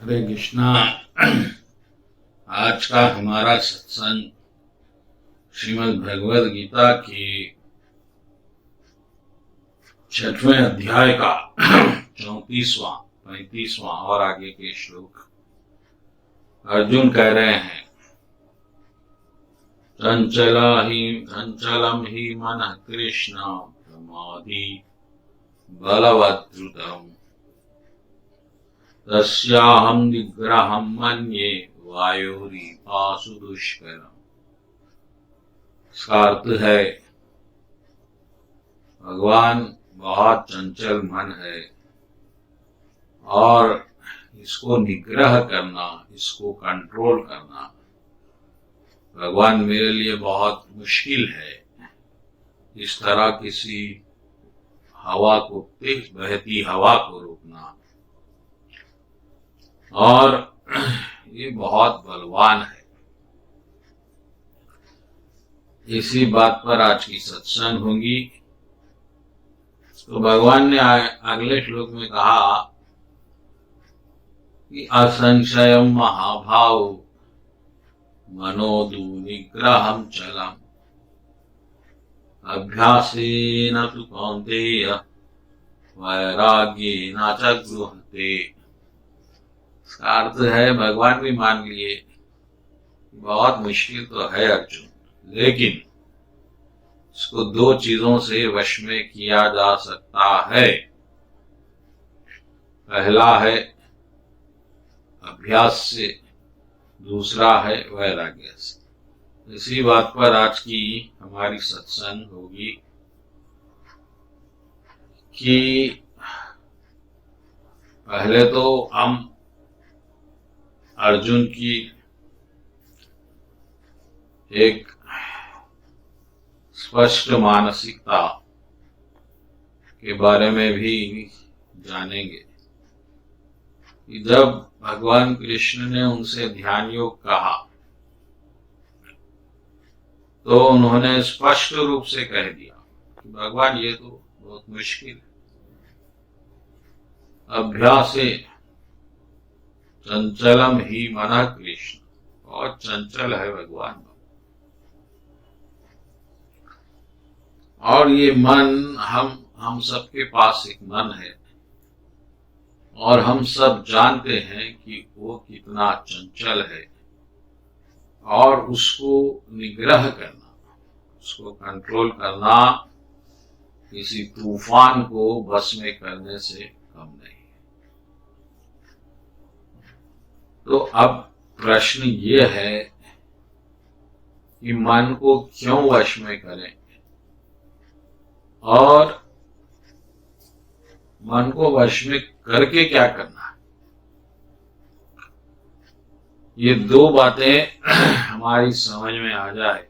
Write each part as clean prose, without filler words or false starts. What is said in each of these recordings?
हरे कृष्णा। आज का हमारा सत्संग श्रीमद् भगवद गीता के 6वें अध्याय का 34वां 35वां और आगे के श्लोक। अर्जुन कह रहे हैं, चंचलम ही मनः कृष्ण प्रमादी बलवद्रुतम् तस्याहं निग्रहं मन्ये वायोरीपासु दुष्करम्। इसका अर्थ है, भगवान बहुत चंचल मन है और इसको निग्रह करना, इसको कंट्रोल करना भगवान मेरे लिए बहुत मुश्किल है। इस तरह किसी हवा को, तेज बहती हवा को रोकना, और ये बहुत बलवान है। इसी बात पर आज की सत्संग होगी। तो भगवान ने अगले श्लोक में कहा कि असंशयम महाभाव मनोदु निग्रहम चलम अभ्यासेन तु कौन्तेय वैराग्येन च गृह्यते। इसका अर्थ है, भगवान भी मान लिए बहुत मुश्किल तो है अर्जुन, लेकिन इसको दो चीजों से वश में किया जा सकता है। पहला है अभ्यास से, दूसरा है वैराग्य से। इसी बात पर आज की हमारी सत्संग होगी कि पहले तो हम अर्जुन की एक स्पष्ट मानसिकता के बारे में भी जानेंगे कि जब भगवान कृष्ण ने उनसे ध्यान योग कहा तो उन्होंने स्पष्ट रूप से कह दिया कि भगवान ये तो बहुत मुश्किल है। अभ्यासे चंचलम ही मनः कृष्ण, और चंचल है भगवान। और ये मन, हम सबके पास एक मन है और हम सब जानते हैं कि वो कितना चंचल है, और उसको निग्रह करना, उसको कंट्रोल करना किसी तूफान को बस में करने से कम नहीं। तो अब प्रश्न ये है कि मन को क्यों वश में करें और मन को वश में करके क्या करना है। ये दो बातें हमारी समझ में आ जाए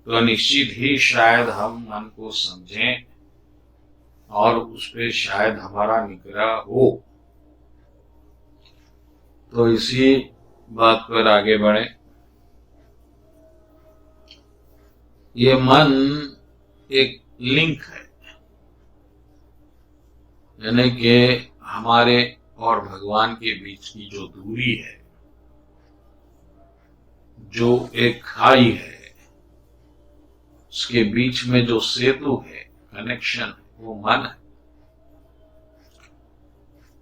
तो निश्चित ही शायद हम मन को समझें और उस पे शायद हमारा निग्रह हो। तो इसी बात पर आगे बढ़े। ये मन एक लिंक है, यानी कि हमारे और भगवान के बीच की जो दूरी है, जो एक खाई है, उसके बीच में जो सेतु है, कनेक्शन है, वो मन है।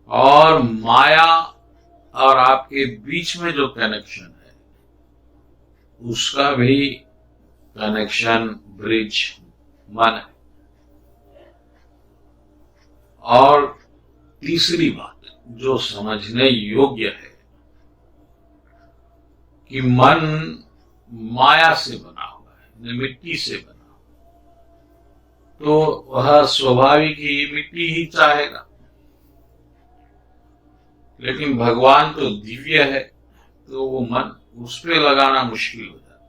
और माया और आपके बीच में जो कनेक्शन है, उसका भी कनेक्शन, ब्रिज मन है। और तीसरी बात जो समझने योग्य है कि मन माया से बना हुआ है, मिट्टी से बना हुआ, तो वह स्वाभाविक ही मिट्टी ही चाहेगा। लेकिन भगवान तो दिव्य है, तो वो मन उस पे लगाना मुश्किल हो जाता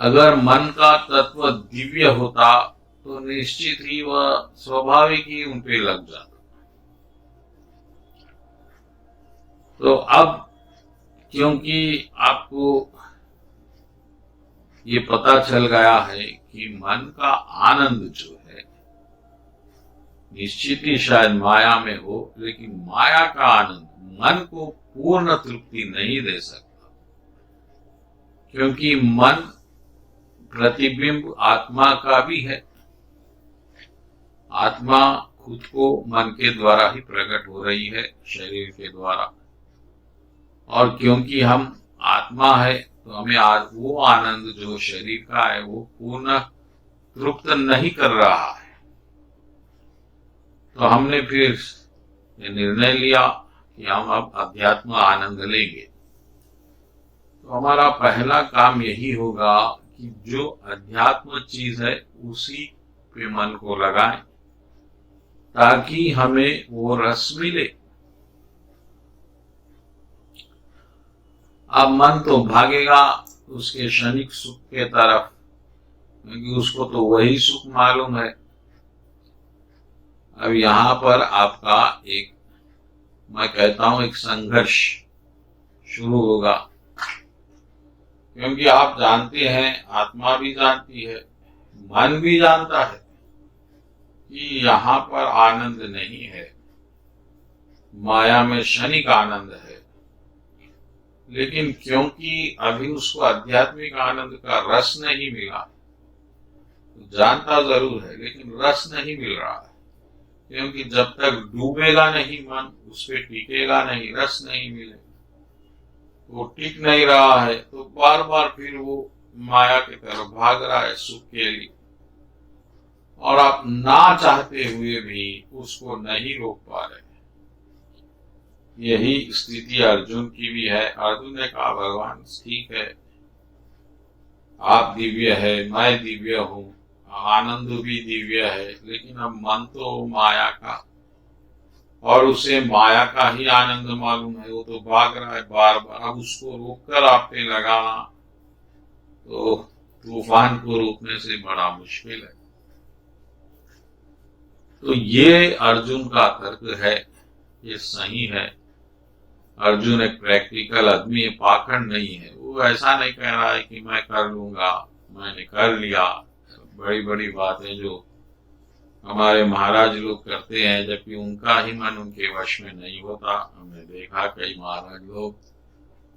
है। अगर मन का तत्व दिव्य होता तो निश्चित ही वह स्वाभाविक ही उन पे लग जाता। तो अब क्योंकि आपको ये पता चल गया है कि मन का आनंद जो है निश्चित ही शायद माया में हो, लेकिन माया का आनंद मन को पूर्ण तृप्ति नहीं दे सकता, क्योंकि मन प्रतिबिंब आत्मा का भी है। आत्मा खुद को मन के द्वारा ही प्रकट हो रही है, शरीर के द्वारा। और क्योंकि हम आत्मा है तो हमें आज वो आनंद जो शरीर का है वो पूर्ण तृप्त नहीं कर रहा है। तो हमने फिर ये निर्णय लिया कि हम अब अध्यात्म आनंद लेंगे। तो हमारा पहला काम यही होगा कि जो अध्यात्म चीज है उसी पे मन को लगाएं, ताकि हमें वो रस मिले। अब मन तो भागेगा उसके क्षणिक सुख के तरफ, क्योंकि उसको तो वही सुख मालूम है। अब यहाँ पर आपका एक, मैं कहता हूं, एक संघर्ष शुरू होगा, क्योंकि आप जानते हैं, आत्मा भी जानती है, मन भी जानता है कि यहाँ पर आनंद नहीं है, माया में क्षणिक आनंद है। लेकिन क्योंकि अभी उसको आध्यात्मिक आनंद का रस नहीं मिला, तो जानता जरूर है लेकिन रस नहीं मिल रहा है, क्योंकि जब तक डूबेगा नहीं मन, उस पर टिकेगा नहीं, रस नहीं मिले, वो टिक नहीं रहा है, तो बार बार फिर वो माया की तरफ भाग रहा है सुख के लिए। और आप ना चाहते हुए भी उसको नहीं रोक पा रहे। यही स्थिति अर्जुन की भी है। अर्जुन ने कहा, भगवान ठीक है, आप दिव्य है, मैं दिव्य हूं, आनंद भी दिव्य है, लेकिन अब मन तो माया का, और उसे माया का ही आनंद मालूम है, वो तो भाग रहा है बार बार। अब उसको रोककर आप पे लगाना तो तूफान को रोकने से बड़ा मुश्किल है। तो ये अर्जुन का तर्क है, ये सही है। अर्जुन एक प्रैक्टिकल आदमी है, पाखंड नहीं है। वो ऐसा नहीं कह रहा है कि मैं कर लूंगा, मैंने कर लिया, बड़ी बड़ी बातें जो हमारे महाराज लोग करते हैं, जबकि उनका ही मन उनके वश में नहीं होता। हमने देखा कई महाराज लोग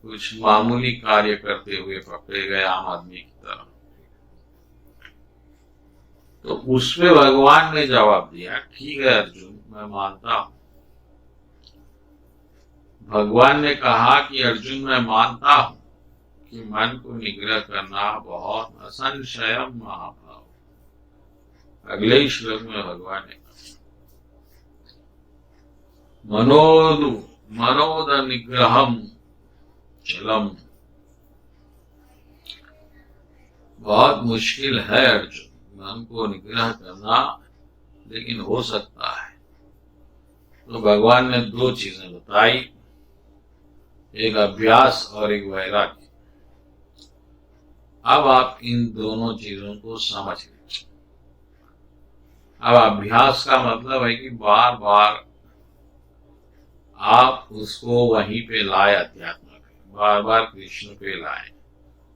कुछ मामूली कार्य करते हुए पकड़े गए आम आदमी की तरह। तो उस पे भगवान ने जवाब दिया, ठीक है अर्जुन, मैं मानता हूं। भगवान ने कहा कि अर्जुन, मैं मानता हूं कि मन को निग्रह करना बहुत असंशयम महाभाव। अगले ही श्लोक में भगवान ने कहा, मनोद निग्रहम चलम। बहुत मुश्किल है अर्जुन मन को निग्रह करना, लेकिन हो सकता है। तो भगवान ने दो चीजें बताई, एक अभ्यास और एक वैराग्य। अब आप इन दोनों चीजों को समझ लीजिए। अब अभ्यास का मतलब है कि बार बार आप उसको वहीं पे लाए, अध्यात्म पे बार बार कृष्ण पे लाए।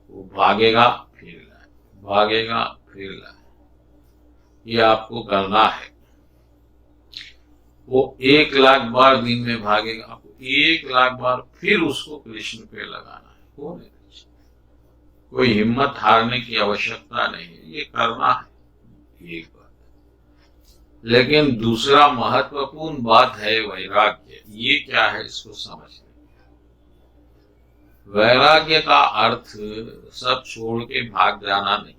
वो भागेगा फिर लाए, भागेगा फिर लाए, ये आपको करना है। वो 1,00,000 बार दिन में भागेगा, आपको 1,00,000 बार फिर उसको कृष्ण पे लगाना है। कोई हिम्मत हारने की आवश्यकता नहीं है, ये करना है। एक बात, लेकिन दूसरा महत्वपूर्ण बात है वैराग्य। ये क्या है इसको समझ लें। वैराग्य का अर्थ सब छोड़ के भाग जाना नहीं,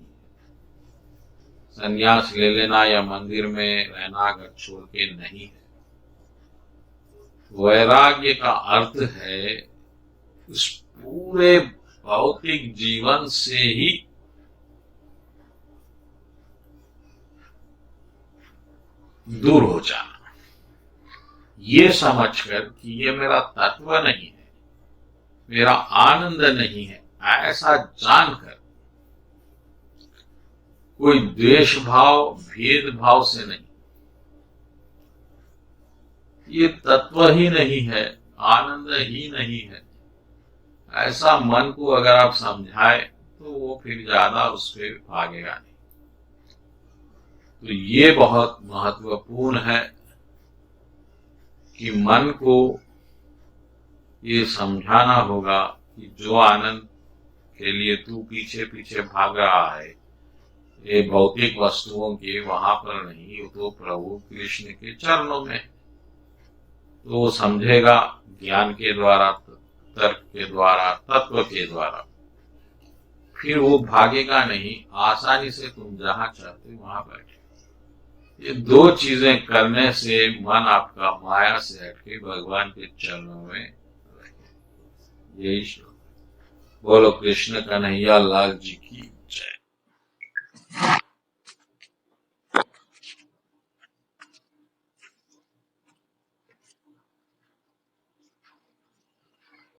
संन्यास ले लेना या मंदिर में रहना घर छोड़ के नहीं है। वैराग्य का अर्थ है उस पूरे भौतिक जीवन से ही दूर हो जाना, ये समझकर कि ये मेरा तत्व नहीं है, मेरा आनंद नहीं है, ऐसा जानकर कोई द्वेष भाव भेदभाव से नहीं, ये तत्व ही नहीं है, आनंद ही नहीं है, ऐसा मन को अगर आप समझाए तो वो फिर ज्यादा उस पर भागेगा नहीं। तो ये बहुत महत्वपूर्ण है। कि मन को ये समझाना होगा कि जो आनंद के लिए तू पीछे पीछे भाग रहा है ये भौतिक वस्तुओं के वहां पर नहीं, वो तो प्रभु कृष्ण के चरणों में। तो वो समझेगा ज्ञान के द्वारा, तर्क के द्वारा, तत्व के द्वारा, फिर वो भागेगा नहीं, आसानी से तुम जहां चाहते हो वहां बैठे। ये दो चीजें करने से मन आपका माया से हटके भगवान के चरणों में रहे। यही श्लोक। बोलो कृष्ण कन्हैया लाल जी की।